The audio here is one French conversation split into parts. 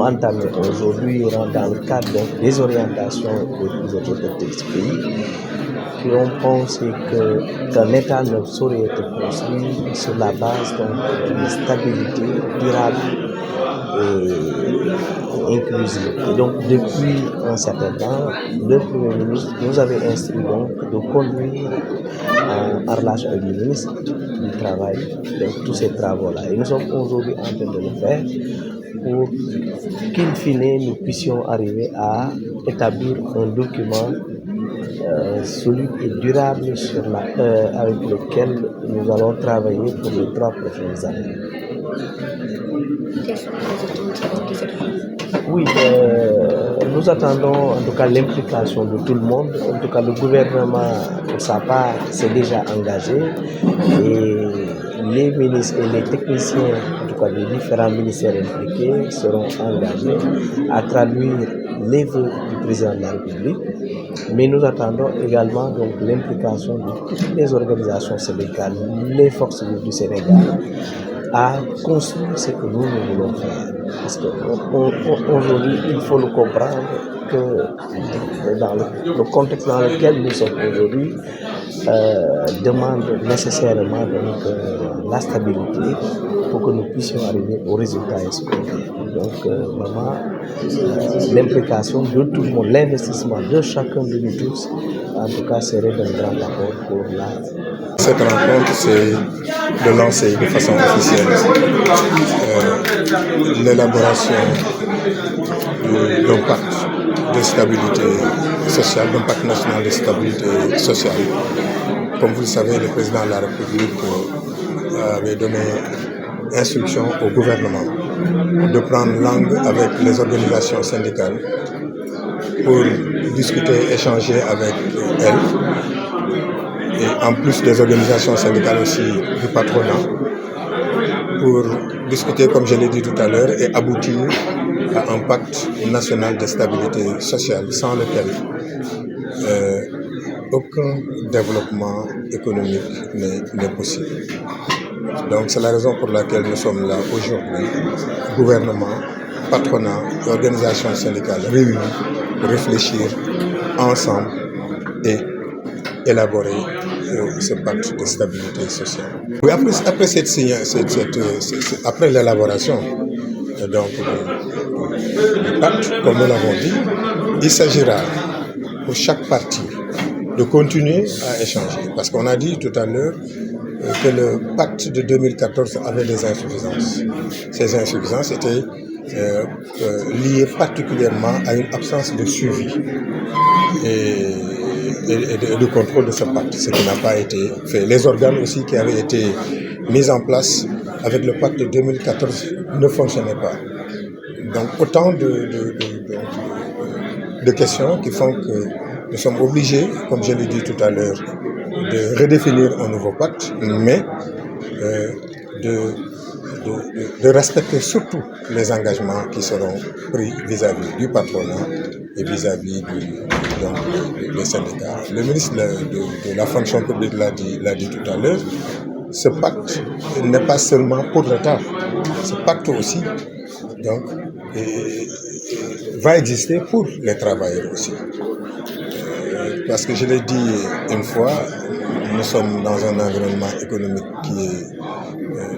entamé aujourd'hui dans le cadre des orientations des autorités de ce pays, qui ont pensé qu'un État ne saurait être construit sur la base d'une stabilité durable et inclusive. Et donc, depuis un certain temps, le Premier ministre nous avait instruit donc de conduire en relation avec le ministre du Travail donc, tous ces travaux-là. Et nous sommes aujourd'hui en train de le faire pour qu'in fine, nous puissions arriver à établir un document solide et durable avec lequel nous allons travailler pour les 3 prochaines années. Quelles sont les attentes de cette fois? Oui, nous attendons en tout cas l'implication de tout le monde. En tout cas, le gouvernement, pour sa part, s'est déjà engagé et les ministres et les techniciens, en tout cas des différents ministères impliqués, seront engagés à traduire les vœux du président de la République. Mais nous attendons également donc l'implication de toutes les organisations syndicales, les forces vives du Sénégal, à construire ce que nous voulons faire. Parce qu'aujourd'hui, il faut le comprendre que dans le contexte dans lequel nous sommes aujourd'hui, demande nécessairement donc, la stabilité pour que nous puissions arriver aux résultats escomptés. Donc, vraiment, l'implication de tout le monde, l'investissement de chacun de nous tous, en tout cas, serait d'un grand apport pour la. Cette rencontre, c'est de lancer de façon officielle l'élaboration d'un pacte de stabilité sociale, d'un pacte national de stabilité sociale. Comme vous le savez, le président de la République avait donné instruction au gouvernement de prendre langue avec les organisations syndicales pour discuter, échanger avec elles, et en plus des organisations syndicales aussi du patronat, pour discuter, comme je l'ai dit tout à l'heure, et aboutir à un pacte national de stabilité sociale sans lequel aucun développement économique n'est possible. Donc c'est la raison pour laquelle nous sommes là aujourd'hui, gouvernement, patronat et organisations syndicales réunies pour réfléchir ensemble et élaborer ce pacte de stabilité sociale. Oui, après l'élaboration du pacte, comme nous l'avons dit, il s'agira pour chaque partie de continuer à échanger. Parce qu'on a dit tout à l'heure que le pacte de 2014 avait des insuffisances. Ces insuffisances étaient liées particulièrement à une absence de suivi et de contrôle de ce pacte, ce qui n'a pas été fait. Les organes aussi qui avaient été mis en place avec le pacte de 2014 ne fonctionnaient pas. Donc autant de questions qui font que nous sommes obligés, comme je l'ai dit tout à l'heure, de redéfinir un nouveau pacte, mais de respecter surtout les engagements qui seront pris vis-à-vis du patronat et vis-à-vis des syndicats. Le ministre de la fonction publique l'a dit tout à l'heure, ce pacte n'est pas seulement pour l'État, ce pacte aussi donc, va exister pour les travailleurs aussi. Parce que je l'ai dit une fois, nous sommes dans un environnement économique qui est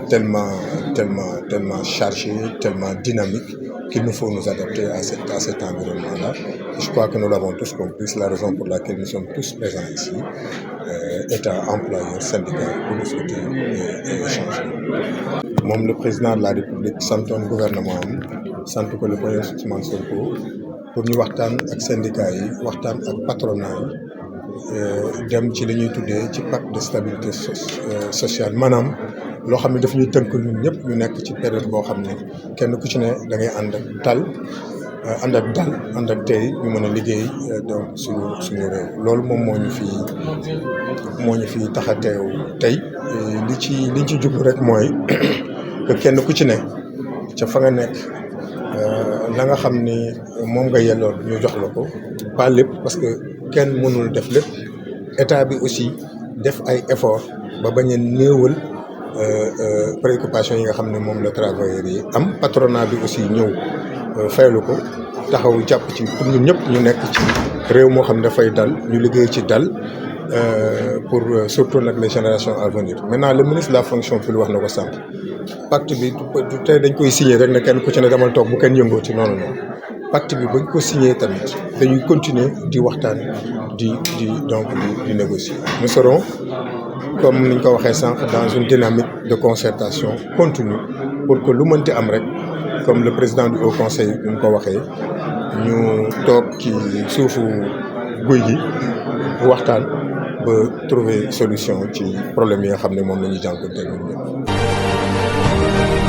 tellement chargé, tellement dynamique, qu'il nous faut nous adapter à cet environnement-là. Je crois que nous l'avons tous compris, c'est la raison pour laquelle nous sommes tous présents ici, État, employeurs, syndicats, pour discuter et échanger. Moom le président de la République santoon gouvernement am sant ko le premier Ousmane Sonko pour ñu waxtaan ak syndicats yi waxtaan ak patronat yi dem ci li ñuy tuddee ci pacte de stabilité sociale maanaam loo xam ne daf ñuy tënk ñun ñëpp ñu nekk ci période boo xam ne kenn ku ci ne da ngay ànd ak dal ànd ak tey ñu mën a liggéey donc suñu réew loolu moom moo ñu fi tax a teew tey liñ ci jublu rek mooy que kenn ku ci ne ca fa nga nekk la nga xam ni moom nga yelloon ñu jox la ko pas lépp parce que kenn mënul def lépp état bi aussi def ay effort ba bañ a néewal préoccupation yi nga xam ne moom la travailleurs yi am patronat bi aussi ñëw faylu ko taxaw jàpp ci pour ñun ñëpp ñu nekk ci réew moo xam ne dafay dal ñu liggéey ci dal pour surtout nag les générations à venir. Maintenant le ministre de la fonction publique wax na ko sànq pacte bi du tey dañ koy signé rek ne kenn ku ci ne demal toog bu kenn yëngoo ci noonu non pacte bi bañ ko signé tamit dañuy continuer di waxtaan di négocier. Nous serons comme niñ ko waxee sànq dans une dynamique de concertation continue pour que lu mënti am rek comme le président du Haut Conseil ni mu ko waxee ñu toog ci suufu guy gi waxtaan ba trouver solution ci problème yi nga xam ne moom la ñuy jànkuwanteel ñun ñëpp.